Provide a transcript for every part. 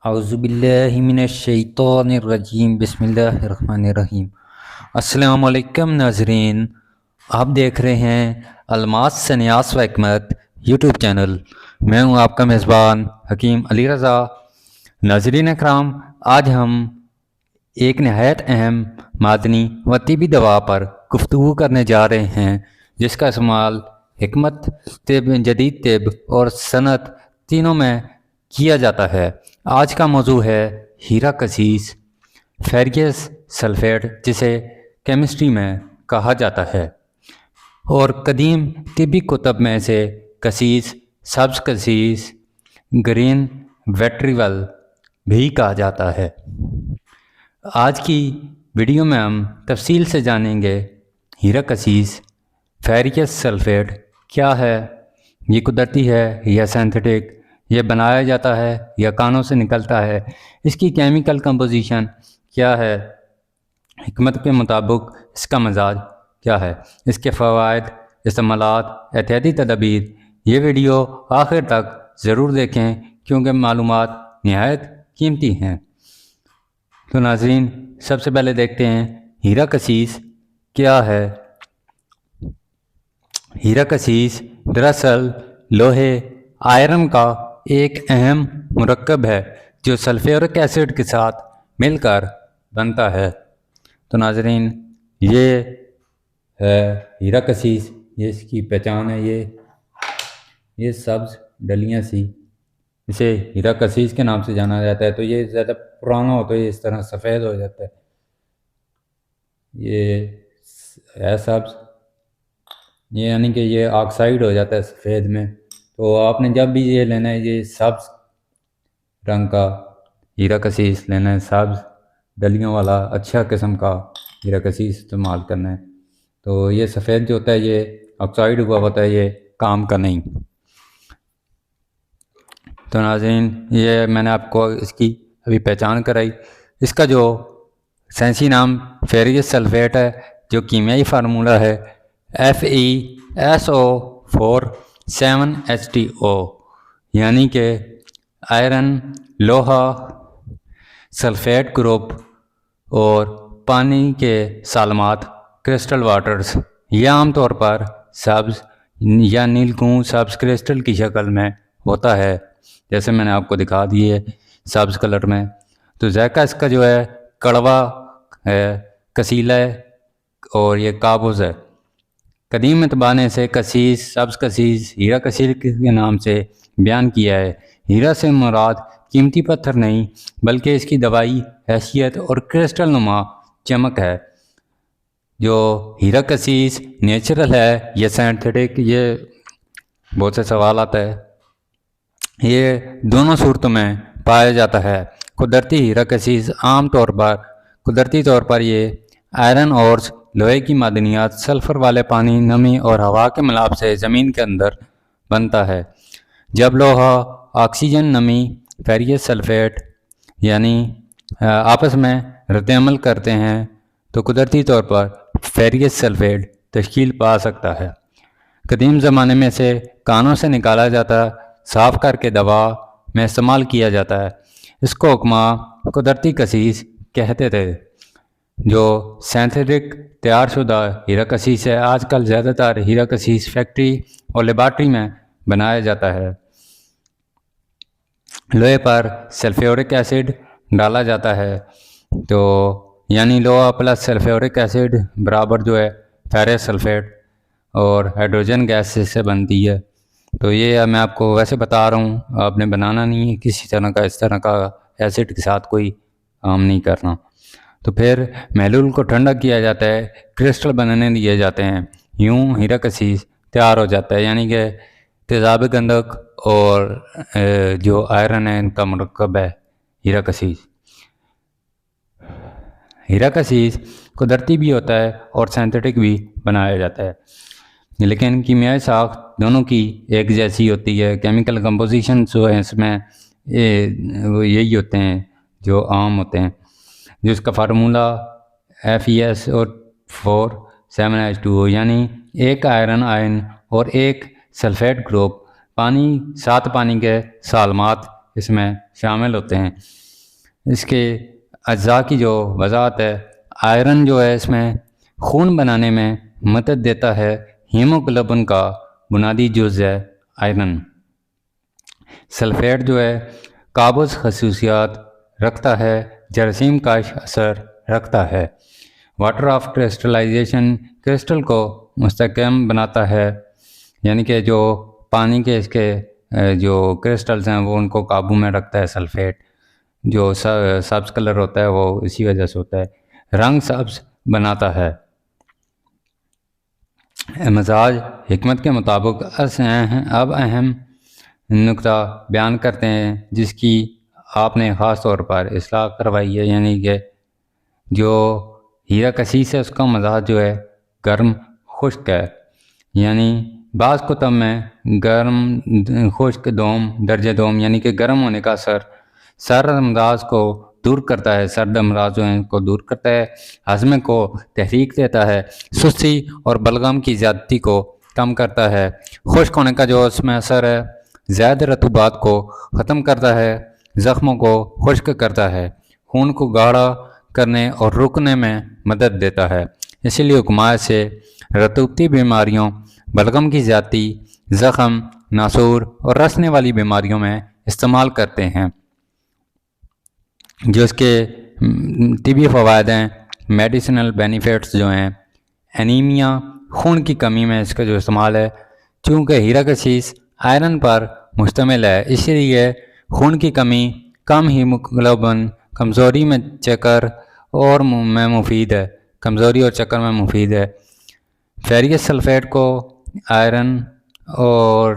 اعوذ باللہ من الشیطان الرجیم، بسم اللہ الرحمن الرحیم۔ السلام علیکم ناظرین، آپ دیکھ رہے ہیں الماس سنیاس و حکمت یوٹیوب چینل۔ میں ہوں آپ کا میزبان حکیم علی رضا۔ ناظرین اکرام، آج ہم ایک نہایت اہم معدنی و طبی دوا پر گفتگو کرنے جا رہے ہیں، جس کا استعمال حکمت طب، جدید طب اور صنعت تینوں میں کیا جاتا ہے۔ آج کا موضوع ہے ہیرا کسیس فیریس سلفیٹ، جسے کیمسٹری میں کہا جاتا ہے، اور قدیم طبی کتب میں سے کسیس، سبز کسیس، گرین ویٹریول بھی کہا جاتا ہے۔ آج کی ویڈیو میں ہم تفصیل سے جانیں گے ہیرا کسیس فیریس سلفیٹ کیا ہے، یہ قدرتی ہے یا سینتھیٹک، یہ بنایا جاتا ہے یا کانوں سے نکلتا ہے، اس کی کیمیکل کمپوزیشن کیا ہے، حکمت کے مطابق اس کا مزاج کیا ہے، اس کے فوائد، استعمالات، احتیاطی تدابیر۔ یہ ویڈیو آخر تک ضرور دیکھیں کیونکہ معلومات نہایت قیمتی ہیں۔ تو ناظرین، سب سے پہلے دیکھتے ہیں ہیرا کسیس کیا ہے۔ ہیرا کسیس دراصل لوہے آئرن کا ایک اہم مرکب ہے جو سلفیورک ایسڈ کے ساتھ مل کر بنتا ہے۔ تو ناظرین، یہ ہے ہیرا کسیس، یہ اس کی پہچان ہے۔ یہ سبز ڈلیاں سی، اسے ہیرا کسیس کے نام سے جانا جاتا ہے۔ تو یہ زیادہ پرانا ہوتا ہے، اس طرح سفید ہو جاتا ہے۔ یہ ہے سبز، یہ یعنی کہ یہ آکسائڈ ہو جاتا ہے سفید میں۔ تو آپ نے جب بھی یہ لینا ہے، یہ سبز رنگ کا ہیرا کسیس لینا ہے، سبز ڈلیوں والا اچھا قسم کا ہیرا کسیس استعمال کرنا ہے۔ تو یہ سفید جو ہوتا ہے یہ آکسائڈ ہوا ہوتا ہے، یہ کام کا نہیں۔ تو ناظرین، یہ میں نے آپ کو اس کی ابھی پہچان کرائی۔ اس کا جو سائنسی نام فیریس سلفیٹ ہے، جو کیمیائی فارمولہ ہے FeSO4 7H2O، یعنی کہ آئرن، لوہا، سلفیٹ گروپ اور پانی کے سالمات، کرسٹل واٹرز۔ یہ عام طور پر سبز یا نیلگوں سبز کرسٹل کی شکل میں ہوتا ہے، جیسے میں نے آپ کو دکھا دی ہے سبز کلر میں۔ تو ذائقہ اس کا جو ہے کڑوا ہے، کسیلا ہے، اور یہ قابض ہے۔ قدیم اتباع نے اسے کسیس، سبز کسیس، ہیرا کسیس کے نام سے بیان کیا ہے۔ ہیرا سے مراد قیمتی پتھر نہیں، بلکہ اس کی دوائی حیثیت اور کرسٹل نما چمک ہے۔ جو ہیرا کسیس نیچرل ہے یا سینتھیٹک، یہ بہت سے سوال آتا ہے۔ یہ دونوں صورتوں میں پایا جاتا ہے۔ قدرتی ہیرا کسیس عام طور پر قدرتی طور پر یہ آئرن اورز، لوہے کی معدنیات، سلفر والے پانی، نمی اور ہوا کے ملاپ سے زمین کے اندر بنتا ہے۔ جب لوہا، آکسیجن، نمی، فیریس سلفیٹ یعنی آپس میں رد عمل کرتے ہیں تو قدرتی طور پر فیریس سلفیٹ تشکیل پا سکتا ہے۔ قدیم زمانے میں سے کانوں سے نکالا جاتا، صاف کر کے دوا میں استعمال کیا جاتا ہے۔ اس کو حکماں قدرتی کسیس کہتے تھے۔ جو سینتھیٹک تیار شدہ ہیرا کسیس ہے، آج کل زیادہ تر ہیرا کسیس فیکٹری اور لیبارٹری میں بنایا جاتا ہے۔ لوہے پر سلفیورک ایسڈ ڈالا جاتا ہے، تو یعنی لوہا پلس سلفیورک ایسڈ برابر جو ہے فیریس سلفیٹ، اور ہائیڈروجن گیس سے بنتی ہے۔ تو یہ میں آپ کو ویسے بتا رہا ہوں، آپ نے بنانا نہیں ہے کسی طرح کا، اس طرح کا ایسڈ کے ساتھ کوئی کام نہیں کرنا۔ تو پھر محلول کو ٹھنڈا کیا جاتا ہے، کرسٹل بنانے دیے جاتے ہیں، یوں ہیرا کسیس تیار ہو جاتا ہے۔ یعنی کہ تیزاب گندھک اور جو آئرن ہے ان کا مرکب ہے ہیرا کسیس۔ ہیرا کسیس قدرتی بھی ہوتا ہے اور سینتھیٹک بھی بنایا جاتا ہے، لیکن کیمیائی ساخت دونوں کی ایک جیسی ہوتی ہے۔ کیمیکل کمپوزیشن جو ہے اس میں وہ یہی ہوتے ہیں جو عام ہوتے ہیں، جس کا فارمولہ FeSO4 7H2O، یعنی ایک آئرن آئن اور ایک سلفیٹ گروپ، پانی 7 پانی کے سالمات اس میں شامل ہوتے ہیں۔ اس کے اجزاء کی جو وضاحت ہے، آئرن جو ہے اس میں خون بنانے میں مدد دیتا ہے۔ ہیموگلوبن کا بنیادی جز ہے آئرن۔ سلفیٹ جو ہے قابض خصوصیات رکھتا ہے، جراثیم کش اثر رکھتا ہے۔ واٹر آف کرسٹلائزیشن کرسٹل کو مستحکم بناتا ہے، یعنی کہ جو پانی کے اس کے جو کرسٹلز ہیں وہ ان کو قابو میں رکھتا ہے۔ سلفیٹ جو سبز کلر ہوتا ہے وہ اسی وجہ سے ہوتا ہے، رنگ سبز بناتا ہے۔ مزاج حکمت کے مطابق اب اہم نقطہ بیان کرتے ہیں جس کی آپ نے خاص طور پر اصلاح کروائی ہے، یعنی کہ جو ہیرا کسیس ہے اس کا مزاج جو ہے گرم خشک ہے، یعنی بعض کتب میں گرم خشک درجہ دوم یعنی کہ گرم ہونے کا اثر سرد امراض کو دور کرتا ہے، سرد امراض جو ہیں کو دور کرتا ہے، ہاضمے کو تحریک دیتا ہے، سستی اور بلغم کی زیادتی کو کم کرتا ہے۔ خشک ہونے کا جو اس میں اثر ہے زائد رطوبات کو ختم کرتا ہے، زخموں کو خشک کرتا ہے، خون کو گاڑھا کرنے اور رکنے میں مدد دیتا ہے۔ اسی لیے حکماء سے رطوبتی بیماریوں، بلغم کی زیادتی، زخم، ناسور اور رسنے والی بیماریوں میں استعمال کرتے ہیں۔ جو اس کے طبی فوائد ہیں، میڈیسنل بینیفٹس جو ہیں، انیمیا خون کی کمی میں اس کا جو استعمال ہے، چونکہ ہیرا کسیس آئرن پر مشتمل ہے اس لیے خون کی کمی، کم ہیموگلوبن، کمزوری میں چکر اور میں مفید ہے، کمزوری اور چکر میں مفید ہے۔ فیریس سلفیٹ کو آئرن اور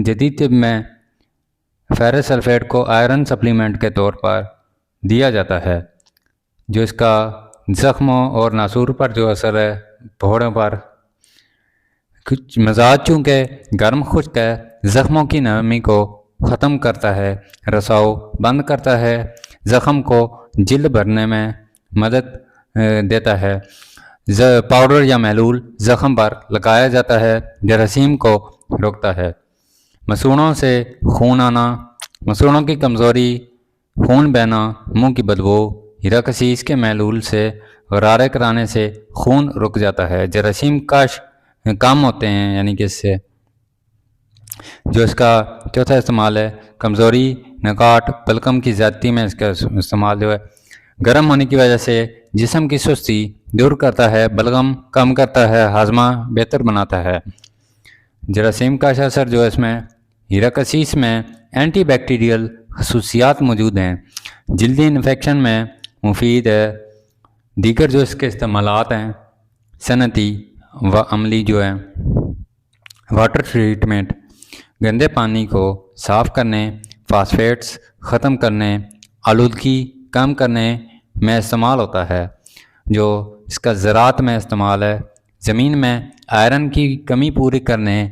جدید طب میں فیرس سلفیٹ کو آئرن سپلیمنٹ کے طور پر دیا جاتا ہے، جو اس کا زخموں اور ناسور پر جو اثر ہے، پھوڑوں پر۔ مزاج چونکہ گرم خشک ہے، زخموں کی نرمی کو ختم کرتا ہے، رساؤ بند کرتا ہے، زخم کو جلد بھرنے میں مدد دیتا ہے، پاؤڈر یا محلول زخم پر لگایا جاتا ہے، جراثیم کو روکتا ہے۔ مسوڑوں سے خون آنا، مسوڑوں کی کمزوری، خون بہنا، منہ کی بدبو، ہیرا کسیس کے محلول سے غرارے کرانے سے خون رک جاتا ہے، جراثیم کش کم ہوتے ہیں، یعنی کہ اس سے جو اس کا چوتھا استعمال ہے کمزوری، نکاٹ، بلغم کی زیادتی میں اس کا استعمال جو ہے گرم ہونے کی وجہ سے جسم کی سستی دور کرتا ہے، بلغم کم کرتا ہے، ہاضمہ بہتر بناتا ہے۔ جراثیم کا اثر جو ہے اس میں ہیرا کسیس میں اینٹی بیکٹیریل خصوصیات موجود ہیں، جلدی انفیکشن میں مفید ہے۔ دیگر جو اس کے استعمالات ہیں صنعتی و عملی جو ہیں، واٹر ٹریٹمنٹ، گندے پانی کو صاف کرنے، فاسفیٹس ختم کرنے، آلودگی کم کرنے میں استعمال ہوتا ہے۔ جو اس کا زراعت میں استعمال ہے، زمین میں آئرن کی کمی پوری کرنے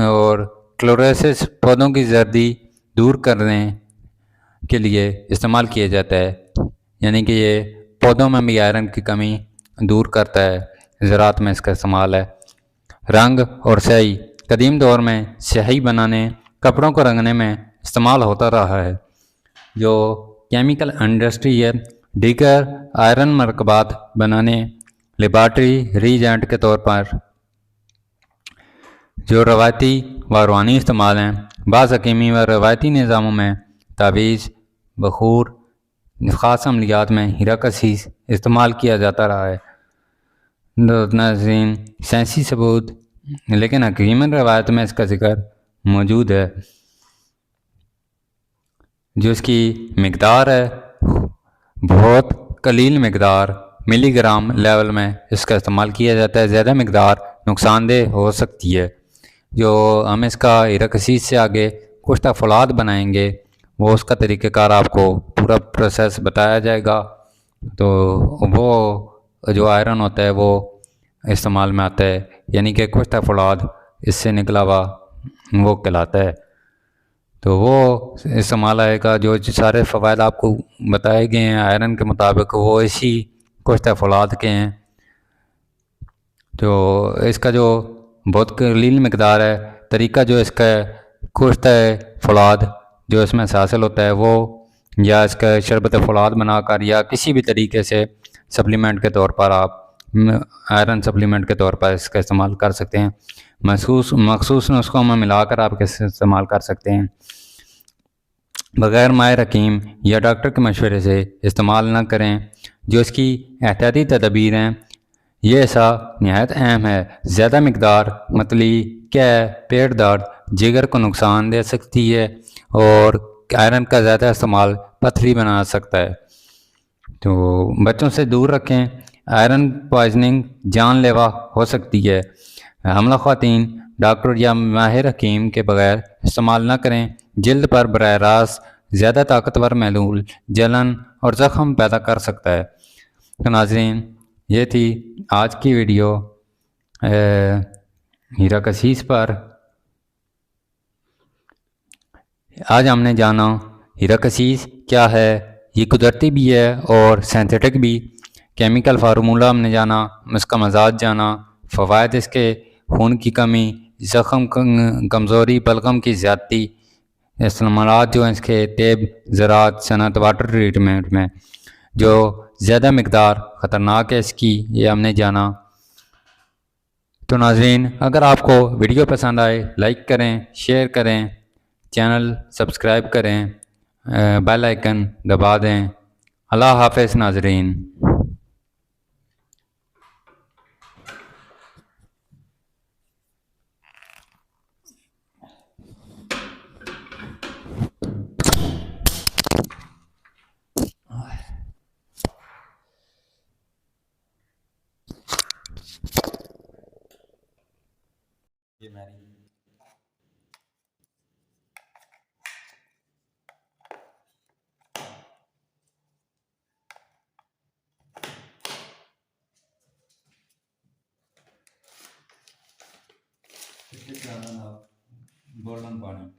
اور کلوروسس پودوں کی زردی دور کرنے کے لیے استعمال کیا جاتا ہے، یعنی کہ یہ پودوں میں بھی آئرن کی کمی دور کرتا ہے، زراعت میں اس کا استعمال ہے۔ رنگ اور سیاہی، قدیم دور میں سیاہی بنانے، کپڑوں کو رنگنے میں استعمال ہوتا رہا ہے۔ جو کیمیکل انڈسٹری ہے، دیگر آئرن مرکبات بنانے، لیبارٹری ریجنٹ کے طور پر جو روایتی و روحانی استعمال ہیں، بعض حکیمی و روایتی نظاموں میں تعویذ، بخور، خاص عملیات میں ہیرا کسیس استعمال کیا جاتا رہا ہے۔ ناظرین، سائنسی ثبوت لیکن حکیمی روایت میں اس کا ذکر موجود ہے۔ جو اس کی مقدار ہے بہت قلیل مقدار ملی گرام لیول میں اس کا استعمال کیا جاتا ہے، زیادہ مقدار نقصان دہ ہو سکتی ہے۔ جو ہم اس کا ہیرا کسیس سے آگے کچھ تفصیلات بنائیں گے، وہ اس کا طریقہ کار آپ کو پورا پروسیس بتایا جائے گا، تو وہ جو آئرن ہوتا ہے وہ استعمال میں آتا ہے، یعنی کہ کچھ تفصیلات اس سے نکلا ہوا وہ کہلاتا ہے، تو وہ استعمال آئے گا۔ جو سارے فوائد آپ کو بتائے گئے ہیں آئرن کے مطابق وہ اسی کچھ تفصیلات کے ہیں۔ تو اس کا جو بہت قلیل مقدار ہے، طریقہ جو اس کا کچھ فولاد جو اس میں سے حاصل ہوتا ہے وہ یا اس کا شربت فولاد بنا کر یا کسی بھی طریقے سے سپلیمنٹ کے طور پر آپ آئرن سپلیمنٹ کے طور پر اس کا استعمال کر سکتے ہیں. مخصوص نسخوں میں ملا کر آپ اس استعمال کر سکتے ہیں. بغیر ماہر حکیم یا ڈاکٹر کے مشورے سے استعمال نہ کریں. جو اس کی احتیاطی تدابیر ہیں یہ ایسا نہایت اہم ہے. زیادہ مقدار متلی پیٹ درد جگر کو نقصان دے سکتی ہے اور آئرن کا زیادہ استعمال پتھری بنا سکتا ہے. تو بچوں سے دور رکھیں. آئرن پوائزننگ جان لیوا ہو سکتی ہے. حاملہ خواتین ڈاکٹر یا ماہر حکیم کے بغیر استعمال نہ کریں. جلد پر براہ راست زیادہ طاقتور محلول جلن اور زخم پیدا کر سکتا ہے. تو ناظرین یہ تھی آج کی ویڈیو ہیرا کسیس پر. آج ہم نے جانا ہیرا کسیس کیا ہے. یہ قدرتی بھی ہے اور سینتھیٹک بھی. کیمیکل فارمولہ ہم نے جانا، اس کا مزاج جانا، فوائد اس کے خون کی کمی، زخم کمزوری، بلغم کی زیادتی، استعمالات جو ہیں اس کے طب، زراعت، صنعت، واٹر ٹریٹمنٹ میں جو زیادہ مقدار خطرناک ہے اس کی، یہ ہم نے جانا. تو ناظرین اگر آپ کو ویڈیو پسند آئے لائک کریں، شیئر کریں، چینل سبسکرائب کریں، بیل آئیکن دبا دیں. اللہ حافظ ناظرین. گولڈن پانی